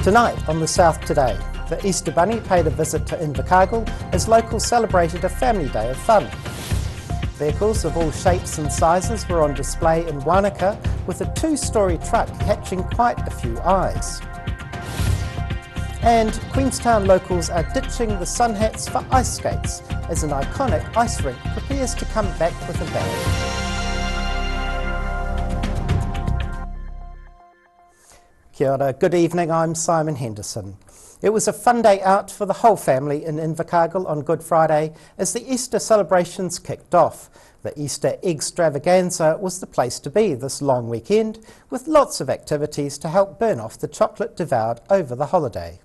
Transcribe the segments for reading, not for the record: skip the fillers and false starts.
Tonight on the South Today, the Easter Bunny paid a visit to Invercargill as locals celebrated a family day of fun. Vehicles of all shapes and sizes were on display in Wanaka, with a two-storey truck catching quite a few eyes. And Queenstown locals are ditching the sunhats for ice skates as an iconic ice rink prepares to come back with a bang. Kia ora, good evening, I'm Simon Henderson. It was a fun day out for the whole family in Invercargill on Good Friday as the Easter celebrations kicked off. The Easter Egg-stravaganza was the place to be this long weekend, with lots of activities to help burn off the chocolate devoured over the holiday.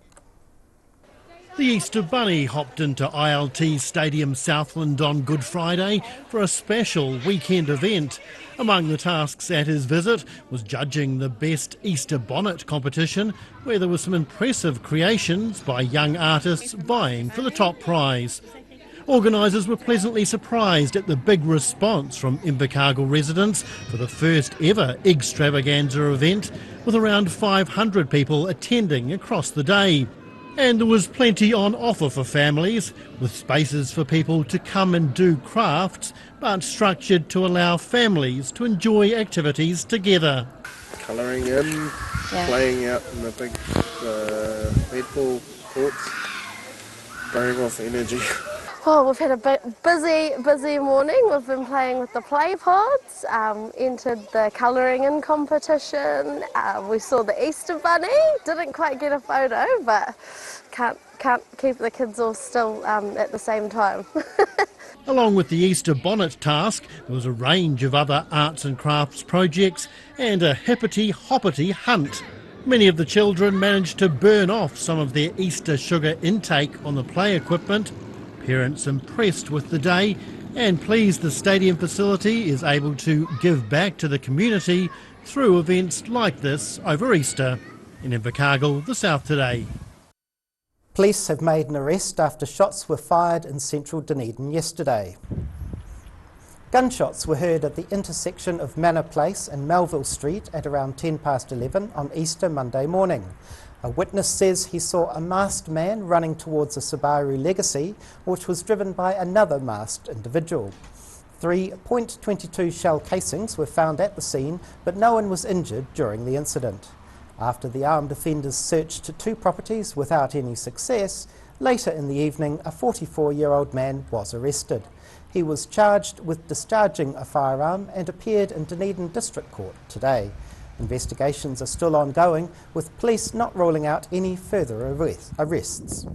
The Easter Bunny hopped into ILT Stadium Southland on Good Friday for a special weekend event. Among the tasks at his visit was judging the Best Easter Bonnet competition, where there were some impressive creations by young artists vying for the top prize. Organisers were pleasantly surprised at the big response from Invercargill residents for the first ever Egg-stravaganza event, with around 500 people attending across the day. And there was plenty on offer for families, with spaces for people to come and do crafts, but structured to allow families to enjoy activities together. Colouring in, playing out in the big netball courts, burning off energy. Well, we've had a busy morning. We've been playing with the play pods, entered the colouring in competition. We saw the Easter Bunny. Didn't quite get a photo, but can't keep the kids all still at the same time. Along with the Easter bonnet task, there was a range of other arts and crafts projects and a hippity-hoppity hunt. Many of the children managed to burn off some of their Easter sugar intake on the play equipment. Parents impressed with the day and pleased the stadium facility is able to give back to the community through events like this over Easter. In Invercargill, the South Today. Police have made an arrest after shots were fired in central Dunedin yesterday. Gunshots were heard at the intersection of Manor Place and Melville Street at around 11:10 on Easter Monday morning. A witness says he saw a masked man running towards a Subaru Legacy, which was driven by another masked individual. 3 .22 shell casings were found at the scene, but no one was injured during the incident. After the armed offenders searched 2 properties without any success, later in the evening a 44-year-old man was arrested. He was charged with discharging a firearm and appeared in Dunedin District Court today. Investigations are still ongoing, with police not ruling out any further arrests.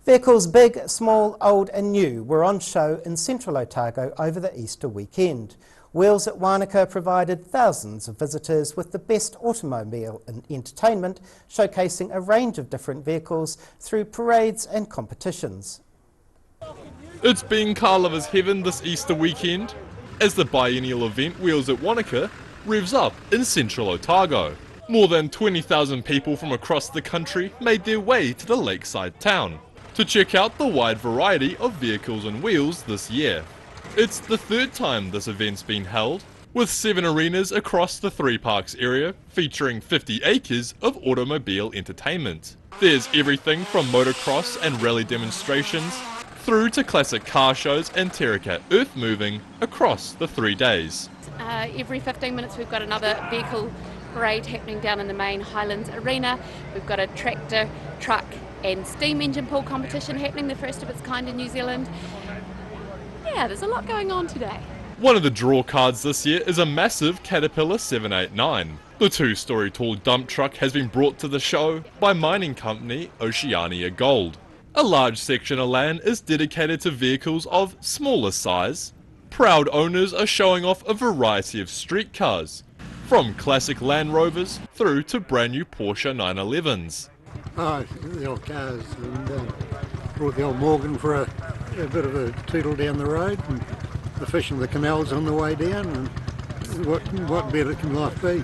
Vehicles big, small, old and new were on show in central Otago over the Easter weekend. Wheels at Wanaka provided thousands of visitors with the best automobile and entertainment, showcasing a range of different vehicles through parades and competitions. It's been car lovers' heaven this Easter weekend, as the biennial event Wheels at Wanaka revs up in central Otago. More than 20,000 people from across the country made their way to the lakeside town to check out the wide variety of vehicles and wheels this year. It's the 3rd time this event's been held, with 7 arenas across the 3 parks area featuring 50 acres of automobile entertainment. There's everything from motocross and rally demonstrations through to classic car shows and terracat earth moving across the 3 days. Every 15 minutes we've got another vehicle parade happening down in the main Highlands Arena. We've got a tractor, truck and steam engine pull competition happening, the first of its kind in New Zealand. Yeah, there's a lot going on today. One of the draw cards this year is a massive Caterpillar 789. The 2-storey tall dump truck has been brought to the show by mining company Oceania Gold. A large section of land is dedicated to vehicles of smaller size. Proud owners are showing off a variety of street cars, from classic Land Rovers through to brand new Porsche 911s. Oh, the old cars, and brought the old Morgan for a bit of a tootle down the road, and the fish in the canals on the way down, and what better can life be?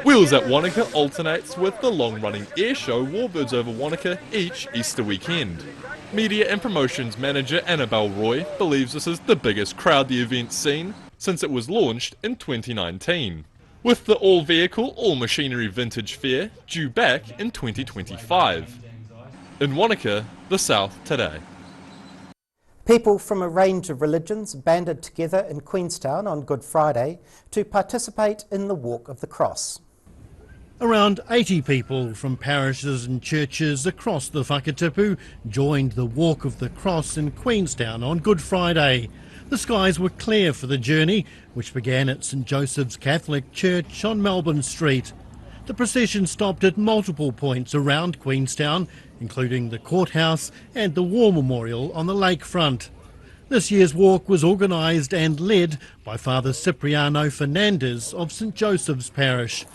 Wheels at Wanaka alternates with the long-running air show Warbirds over Wanaka each Easter weekend. Media and promotions manager Annabelle Roy believes this is the biggest crowd the event's seen since it was launched in 2019. with the all-vehicle, all-machinery vintage fair due back in 2025. In Wanaka, the South Today. People from a range of religions banded together in Queenstown on Good Friday to participate in the Walk of the Cross. Around 80 people from parishes and churches across the Whakatipu joined the Walk of the Cross in Queenstown on Good Friday. The skies were clear for the journey, which began at St Joseph's Catholic Church on Melbourne Street. The procession stopped at multiple points around Queenstown, including the courthouse and the War Memorial on the lakefront. This year's walk was organised and led by Father Cipriano Fernandez of St Joseph's Parish.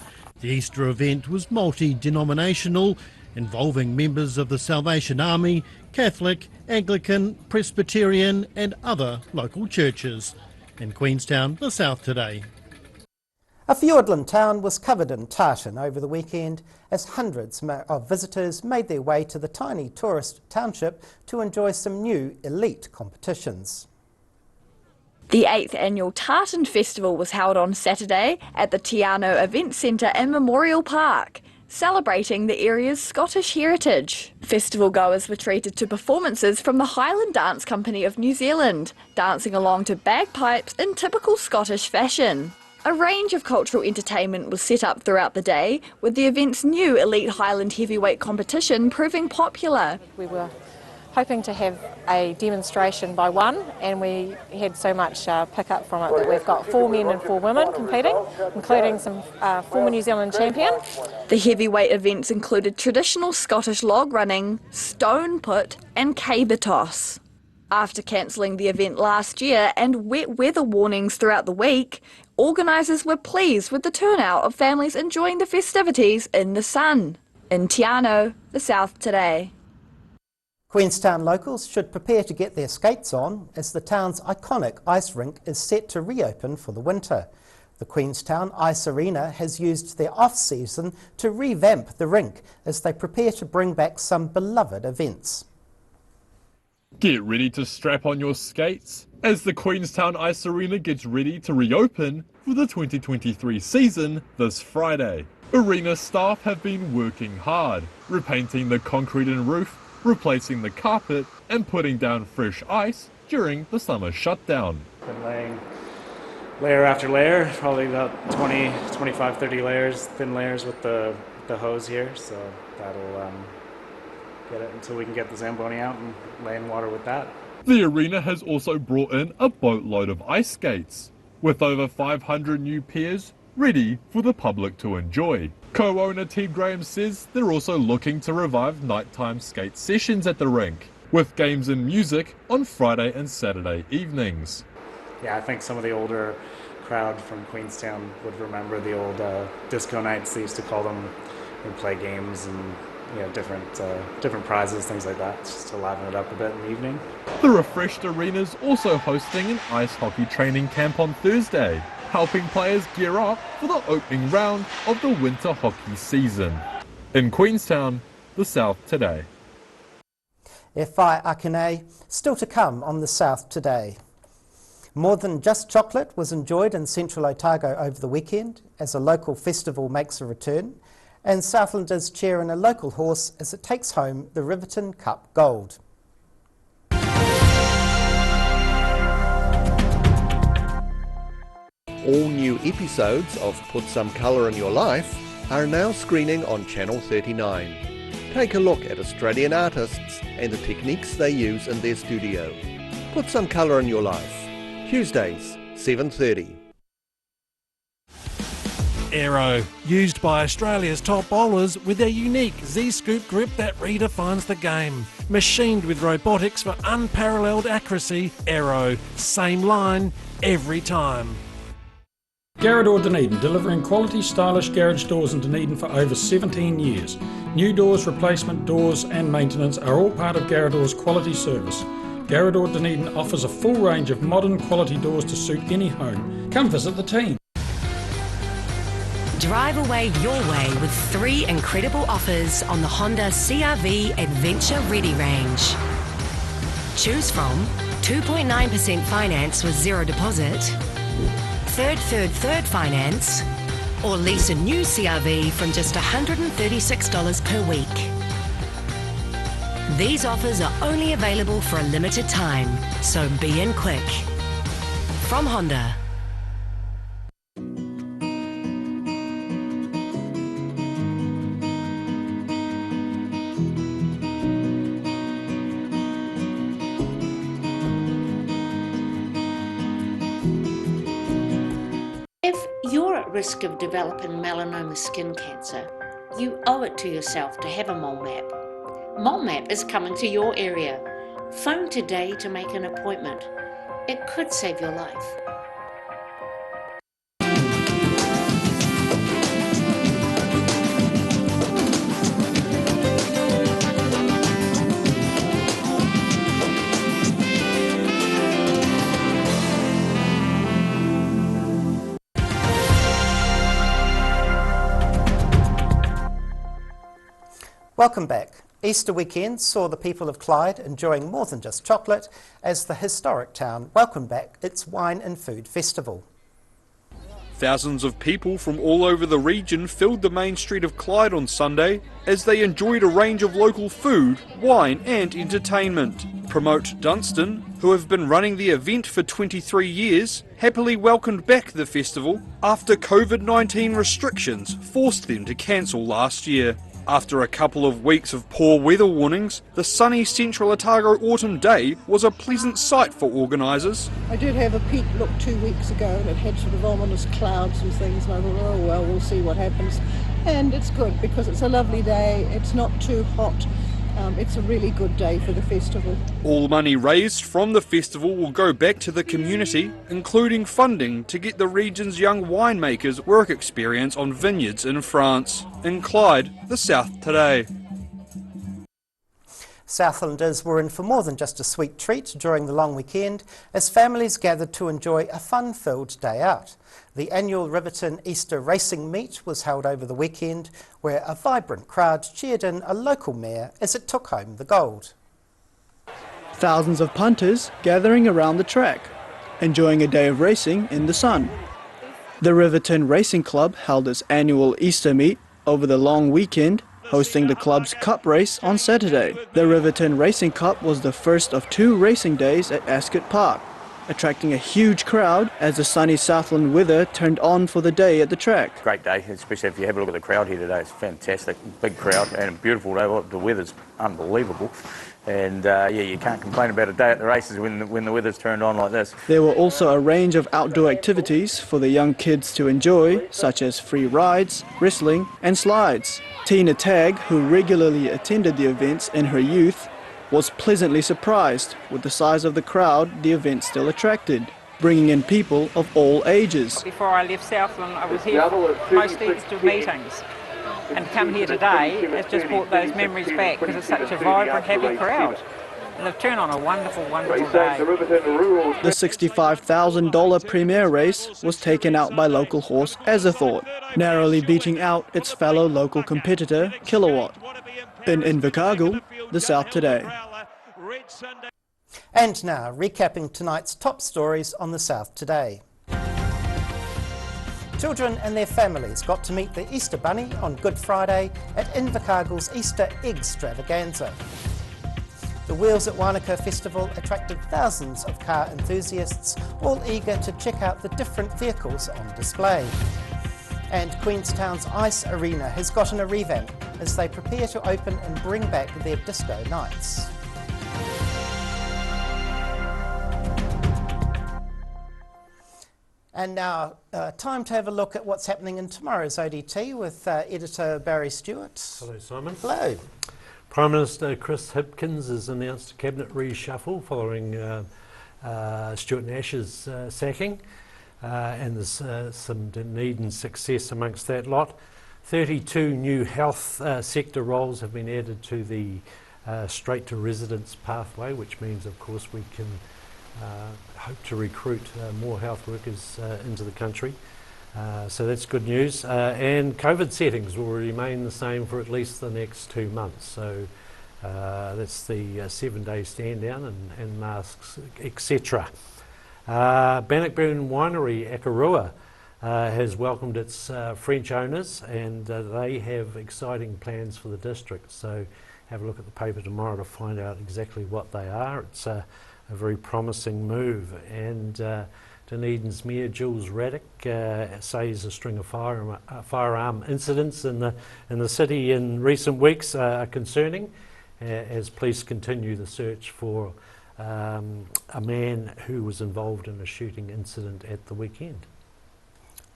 The Easter event was multi-denominational, involving members of the Salvation Army, Catholic, Anglican, Presbyterian and other local churches. In Queenstown, the South Today. A Fiordland town was covered in tartan over the weekend as hundreds of visitors made their way to the tiny tourist township to enjoy some new elite competitions. The 8th annual Tartan Festival was held on Saturday at the Tiano Event Centre and Memorial Park, celebrating the area's Scottish heritage. Festival goers were treated to performances from the Highland Dance Company of New Zealand, dancing along to bagpipes in typical Scottish fashion. A range of cultural entertainment was set up throughout the day, with the event's new Elite Highland Heavyweight competition proving popular. We were hoping to have a demonstration by one, and we had so much pick up from it that we've got 4 men and 4 women competing, including some former New Zealand champion. The heavyweight events included traditional Scottish log running, stone put and caber toss. After cancelling the event last year and wet weather warnings throughout the week, organisers were pleased with the turnout of families enjoying the festivities in the sun. In Tiano, the South Today. Queenstown locals should prepare to get their skates on as the town's iconic ice rink is set to reopen for the winter. The Queenstown Ice Arena has used their off-season to revamp the rink as they prepare to bring back some beloved events. Get ready to strap on your skates as the Queenstown Ice Arena gets ready to reopen for the 2023 season this Friday. Arena staff have been working hard, repainting the concrete and roof, replacing the carpet and putting down fresh ice during the summer shutdown. Been laying layer after layer, probably about 20, 25, 30 layers, thin layers with the hose here, so that'll get it until we can get the Zamboni out and lay in water with that. The arena has also brought in a boatload of ice skates, with over 500 new pairs ready for the public to enjoy. Co-owner Ted Graham says they're also looking to revive nighttime skate sessions at the rink, with games and music on Friday and Saturday evenings. Yeah, I think some of the older crowd from Queenstown would remember the old disco nights, they used to call them. We'd play games and different prizes, things like that, just to liven it up a bit in the evening. The refreshed arena's also hosting an ice hockey training camp on Thursday, helping players gear up for the opening round of the winter hockey season. In Queenstown, the South Today. E whai akane, still to come on the South Today. More than just chocolate was enjoyed in central Otago over the weekend as a local festival makes a return, and Southland is cheering a local horse as it takes home the Riverton Cup Gold. All new episodes of Put Some Colour in Your Life are now screening on Channel 39. Take a look at Australian artists and the techniques they use in their studio. Put Some Colour in Your Life, Tuesdays, 7:30. Aero, used by Australia's top bowlers with their unique Z-scoop grip that redefines the game. Machined with robotics for unparalleled accuracy, Aero, same line, every time. Garrador Dunedin, delivering quality stylish garage doors in Dunedin for over 17 years. New doors, replacement doors and maintenance are all part of Garrador's quality service. Garrador Dunedin offers a full range of modern quality doors to suit any home. Come visit the team. Drive away your way with 3 incredible offers on the Honda CR-V Adventure Ready range. Choose from 2.9% finance with 0 deposit, third finance, Or lease a new CRV from just $136 per week. These offers are only available for a limited time, so be in quick. From Honda. If you're at risk of developing melanoma skin cancer, you owe it to yourself to have a mole map. Mole map is coming to your area. Phone today to make an appointment. It could save your life. Welcome back. Easter weekend saw the people of Clyde enjoying more than just chocolate as the historic town welcomed back its wine and food festival. Thousands of people from all over the region filled the main street of Clyde on Sunday as they enjoyed a range of local food, wine and entertainment. Promote Dunstan, who have been running the event for 23 years, happily welcomed back the festival after COVID-19 restrictions forced them to cancel last year. After a couple of weeks of poor weather warnings, the sunny central Otago autumn day was a pleasant sight for organisers. I did have a peek look 2 weeks ago and it had sort of ominous clouds and things, and I thought, oh well, we'll see what happens. And it's good because it's a lovely day, it's not too hot. It's a really good day for the festival. All money raised from the festival will go back to the community, including funding to get the region's young winemakers work experience on vineyards in France. In Clyde, the South Today. Southlanders were in for more than just a sweet treat during the long weekend as families gathered to enjoy a fun-filled day out. The annual Riverton Easter Racing Meet was held over the weekend where a vibrant crowd cheered in a local mare as it took home the gold. Thousands of punters gathering around the track, enjoying a day of racing in the sun. The Riverton Racing Club held its annual Easter Meet over the long weekend, hosting the club's cup race on Saturday. The Riverton Racing Cup was the first of 2 racing days at Ascot Park, attracting a huge crowd as the sunny Southland weather turned on for the day at the track. Great day, especially if you have a look at the crowd here today. It's fantastic, big crowd and a beautiful day. The weather's unbelievable. And yeah, you can't complain about a day at the races when the weather's turned on like this. There were also a range of outdoor activities for the young kids to enjoy, such as free rides, wrestling and slides. Tina Tagg, who regularly attended the events in her youth, was pleasantly surprised with the size of the crowd the event still attracted, bringing in people of all ages. Before I left Southland, I was here for most Easter meetings. And to come here today, it's just brought those memories back because it's such a vibrant, happy crowd. And they've turned on a wonderful, wonderful day. The $65,000 premier race was taken out by local horse Azathoth, narrowly beating out its fellow local competitor, Kilowatt. In Invercargill, the South Today. And now, recapping tonight's top stories on the South Today. Children and their families got to meet the Easter Bunny on Good Friday at Invercargill's Easter Egg-stravaganza. The Wheels at Wanaka festival attracted thousands of car enthusiasts, all eager to check out the different vehicles on display. And Queenstown's Ice Arena has gotten a revamp as they prepare to open and bring back their disco nights. And now, time to have a look at what's happening in tomorrow's ODT with editor Barry Stewart. Hello, Simon. Hello. Prime Minister Chris Hipkins has announced a cabinet reshuffle following Stuart Nash's sacking, and there's some Dunedin success amongst that lot. 32 new health sector roles have been added to the straight to residence pathway, which means, of course, we can hope to recruit more health workers into the country. So that's good news. And COVID settings will remain the same for at least the next 2 months. So that's the 7-day stand down and masks, etc. Bannockburn Winery, Akarua, has welcomed its French owners, and they have exciting plans for the district. So have a look at the paper tomorrow to find out exactly what they are. It's a very promising move. And Dunedin's Mayor Jules Raddick says a string of firearm incidents in the city in recent weeks are concerning, as police continue the search for a man who was involved in a shooting incident at the weekend.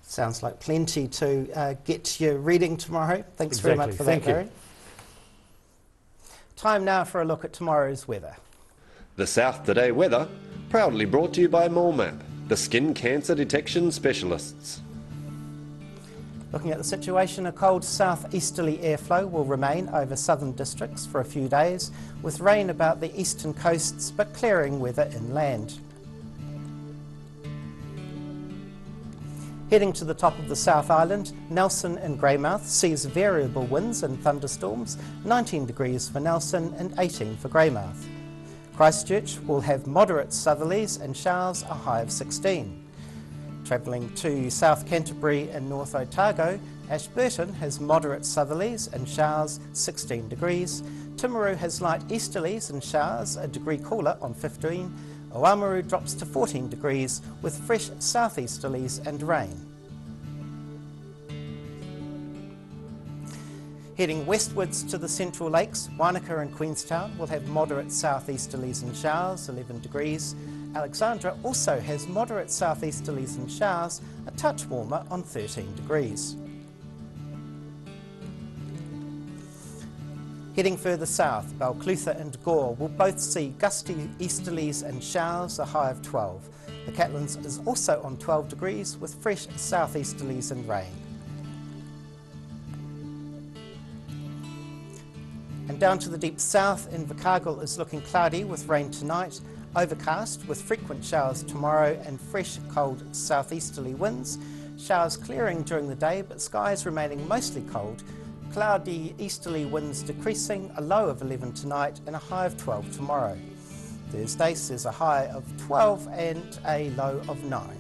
Sounds like plenty to get you reading tomorrow. Thanks very much for that, Barry. Time now for a look at tomorrow's weather. The South Today weather, proudly brought to you by MoleMap, the skin cancer detection specialists. Looking at the situation, a cold southeasterly airflow will remain over southern districts for a few days, with rain about the eastern coasts but clearing weather inland. Heading to the top of the South Island, Nelson and Greymouth sees variable winds and thunderstorms, 19 degrees for Nelson and 18 for Greymouth. Christchurch will have moderate southerlies and showers, a high of 16. Travelling to South Canterbury and North Otago, Ashburton has moderate southerlies and showers, 16 degrees. Timaru has light easterlies and showers, a degree cooler on 15. Oamaru drops to 14 degrees with fresh southeasterlies and rain. Heading westwards to the Central Lakes, Wanaka and Queenstown will have moderate southeasterlies and showers, 11 degrees. Alexandra also has moderate southeasterlies and showers, a touch warmer on 13 degrees. Heading further south, Balclutha and Gore will both see gusty easterlies and showers, a high of 12. The Catlins is also on 12 degrees with fresh southeasterlies and rain. And down to the deep south, Invercargill is looking cloudy with rain tonight, overcast with frequent showers tomorrow and fresh cold southeasterly winds. Showers clearing during the day but skies remaining mostly cold. Cloudy easterly winds decreasing, a low of 11 tonight and a high of 12 tomorrow. Thursday sees a high of 12 and a low of 9.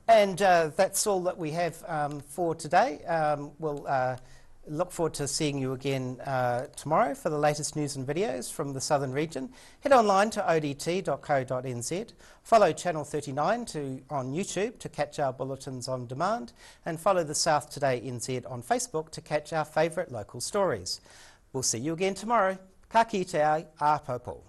And that's all that we have for today. We'll look forward to seeing you again tomorrow for the latest news and videos from the southern region. Head online to odt.co.nz, follow Channel 39 on YouTube to catch our bulletins on demand, and follow the South Today NZ on Facebook to catch our favourite local stories. We'll see you again tomorrow. Ka kite ai, a popo.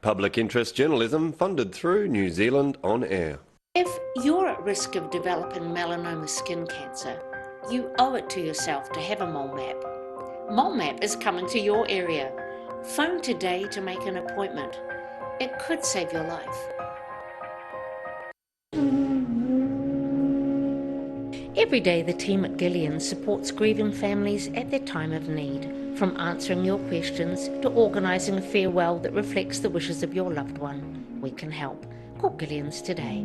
Public interest journalism funded through New Zealand On Air. If you're at risk of developing melanoma skin cancer, you owe it to yourself to have a mole map. Mole map is coming to your area. Phone today to make an appointment. It could save your life. Every day the team at Gillian supports grieving families at their time of need, from answering your questions to organising a farewell that reflects the wishes of your loved one. We can help. Call Gillian's today.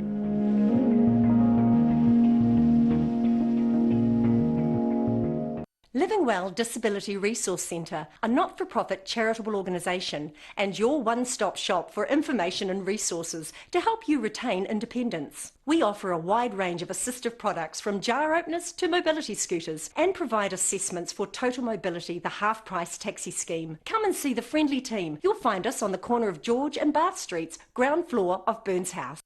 Living Well Disability Resource Centre, a not-for-profit charitable organisation and your one-stop shop for information and resources to help you retain independence. We offer a wide range of assistive products from jar openers to mobility scooters and provide assessments for Total Mobility, the half-price taxi scheme. Come and see the friendly team. You'll find us on the corner of George and Bath Streets, ground floor of Burns House.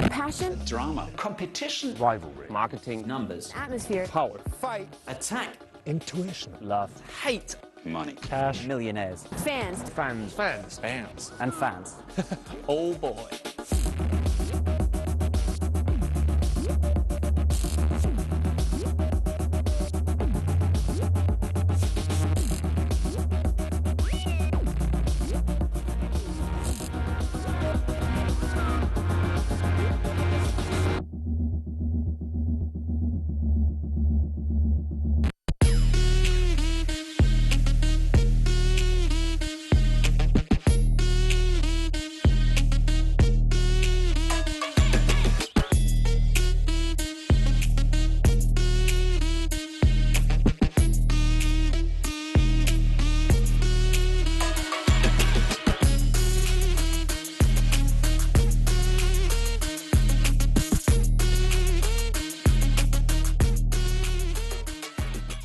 Passion, drama, competition, rivalry, marketing, numbers, atmosphere, power, fight, attack, intuition, love, hate, money, cash, millionaires, fans, and fans. Oh boy.